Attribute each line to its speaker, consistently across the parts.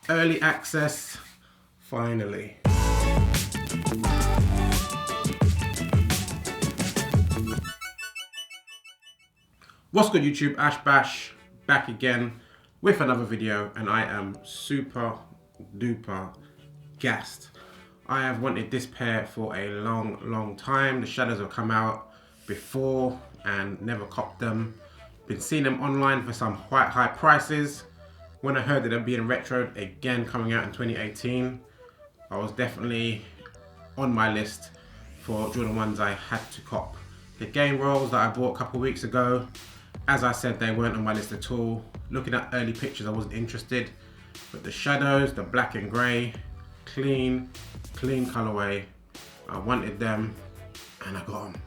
Speaker 1: Early access, finally. What's good YouTube, Ash Bash, back again with another video, and I am super duper gassed. I have wanted this pair for a long time. The shadows have come out before and never copped them. Been seeing them online for some quite high prices. When I heard that they're being retroed again, coming out in 2018, I was definitely on my list for Jordan 1s I had to cop. The game rolls that I bought a couple of weeks ago, as I said, they weren't on my list at all. Looking at early pictures, I wasn't interested. But the shadows, the black and grey, clean colorway, I wanted them and I got them.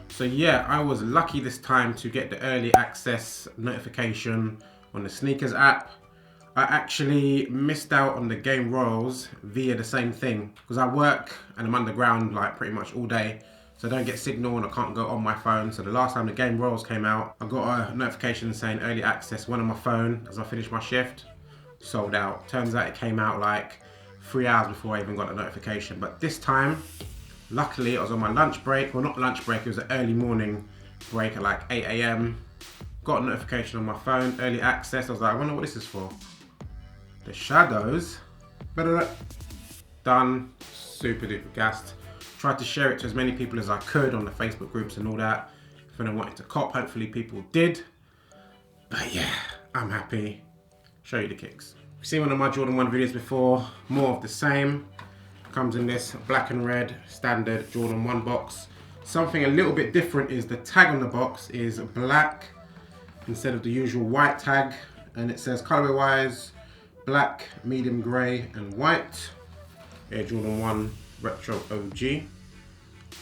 Speaker 1: So yeah, I was lucky this time to get the early access notification on the sneakers app. I actually missed out on the game royals via the same thing because I work and I'm underground like pretty much all day, so I don't get signal and I can't go on my phone. So the last time the game royals came out, I got a notification saying early access, went on my phone as I finished my shift, sold out. Turns out it came out like 3 hours before I even got the notification. But this time, luckily I was on my lunch break, well not lunch break, it was an early morning break at like 8 AM. Got a notification on my phone, early access. I was like, I wonder what this is for. The shadows, done, super duper gassed. Tried to share it to as many people as I could on the Facebook groups and all that. If anyone wanted to cop, hopefully people did. But yeah, I'm happy. Show you the kicks. You've seen one of my Jordan 1 videos before, more of the same. Comes in this black and red standard Jordan 1 box. Something a little bit different is the tag on the box is black instead of the usual white tag. And it says colorway wise, black, medium grey and white. Air Jordan 1 Retro OG.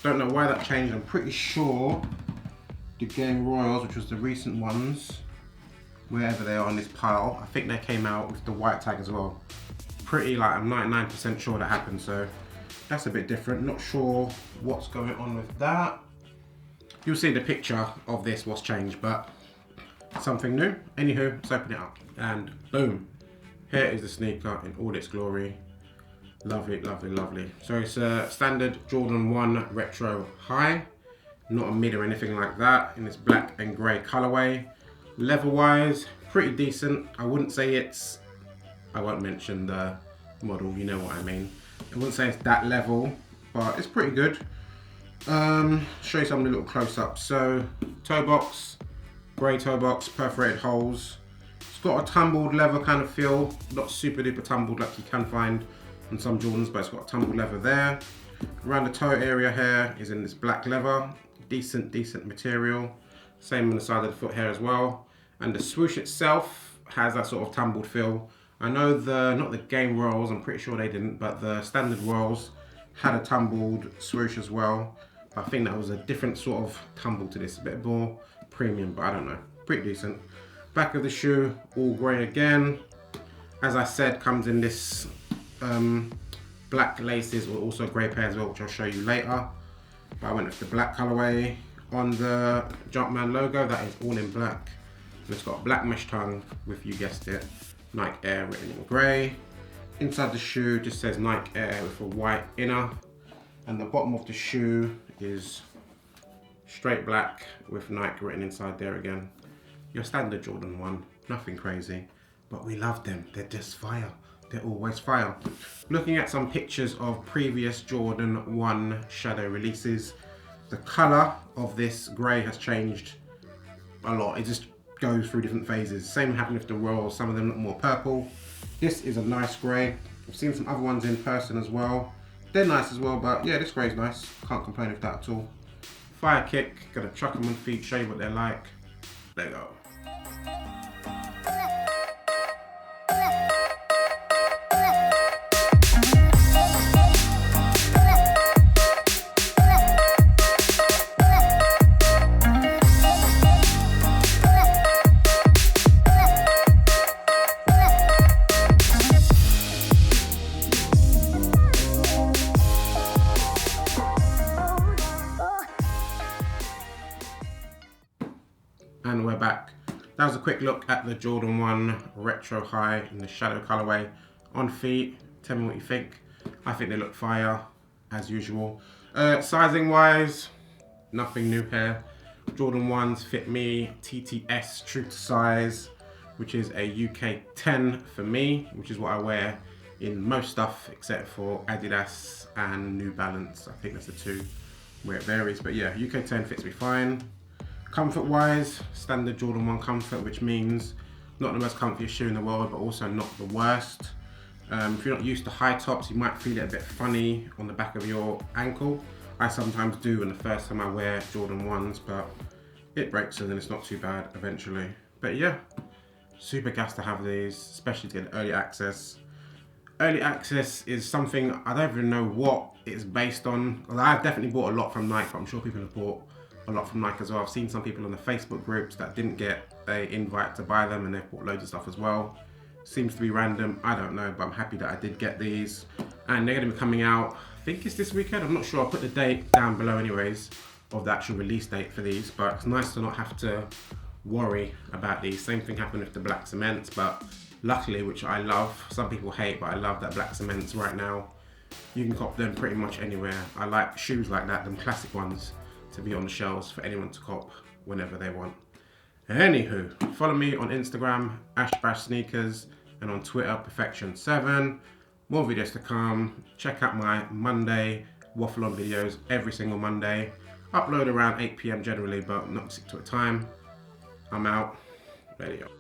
Speaker 1: Don't know why that changed. I'm pretty sure the Game Royals, which was the recent ones, wherever they are on this pile, I think they came out with the white tag as well. Pretty like, I'm 99% sure that happened, so that's a bit different. Not sure what's going on with that. You'll see the picture of this, what's changed, but something new. Anywho, let's open it up. And boom. Here is the sneaker in all its glory. Lovely, lovely, lovely. So it's a standard Jordan 1 Retro High. Not a mid or anything like that. In this black and grey colorway. Level wise, pretty decent. I wouldn't say it's, I won't mention the model, you know what I mean. I wouldn't say it's that level, but it's pretty good. Show you some of the little close-ups. So, toe box, grey toe box, perforated holes. It's got a tumbled leather kind of feel, not super duper tumbled like you can find on some Jordans, but it's got a tumbled leather there. Around the toe area here is in this black leather, decent material. Same on the side of the foot here as well. And the swoosh itself has that sort of tumbled feel. I know not the game rolls, I'm pretty sure they didn't, but the standard rolls had a tumbled swoosh as well. I think that was a different sort of tumble to this, a bit more premium, but I don't know, pretty decent. Back of the shoe, all grey again. As I said, comes in this black laces, or also grey pair as well, which I'll show you later. But I went with the black colorway. On the Jumpman logo, that is all in black. And it's got a black mesh tongue with, you guessed it, Nike Air written in grey. Inside the shoe just says Nike Air with a white inner. And the bottom of the shoe is straight black with Nike written inside there again. Your standard Jordan 1, nothing crazy, but we love them. They're just fire. They're always fire. Looking at some pictures of previous Jordan 1 shadow releases, the color of this grey has changed a lot. It just goes through different phases. Same happened with the Royals. Some of them look more purple. This is a nice grey. I've seen some other ones in person as well. They're nice as well, but yeah, this grey is nice. Can't complain with that at all. Fire kick. Gonna chuck them on feet, show you what they're like. There you go. And we're back. That was a quick look at the Jordan 1 Retro High in the shadow colorway. On feet, tell me what you think. I think they look fire, as usual. Sizing wise, nothing new here. Jordan 1s fit me, TTS true to size, which is a UK 10 for me, which is what I wear in most stuff except for Adidas and New Balance. I think that's the two where it varies, but yeah, UK 10 fits me fine. Comfort wise, standard Jordan 1 comfort, which means not the most comfiest shoe in the world, but also not the worst. If you're not used to high tops, you might feel it a bit funny on the back of your ankle. I sometimes do when the first time I wear Jordan 1s, but it breaks and then it's not too bad eventually. But yeah, super gassed to have these, especially to get early access. Early access is something I don't even know what it's based on. I've definitely bought a lot from Nike, but I'm sure people have bought a lot from Nike as well. I've seen some people on the Facebook groups that didn't get an invite to buy them and they've bought loads of stuff as well. Seems to be random, I don't know, but I'm happy that I did get these. And they're gonna be coming out, I think it's this weekend, I'm not sure. I'll put the date down below anyways of the actual release date for these, but it's nice to not have to worry about these. Same thing happened with the black cements, but luckily, which I love, some people hate, but I love that black cements right now. You can cop them pretty much anywhere. I like shoes like that, them classic ones, to be on the shelves for anyone to cop whenever they want. Anywho, follow me on Instagram, @ashbashsneakers, and on Twitter, Perfection7. More videos to come. Check out my Monday waffle on videos every single Monday. Upload around 8 PM generally, but not stick to a time. I'm out. Radio.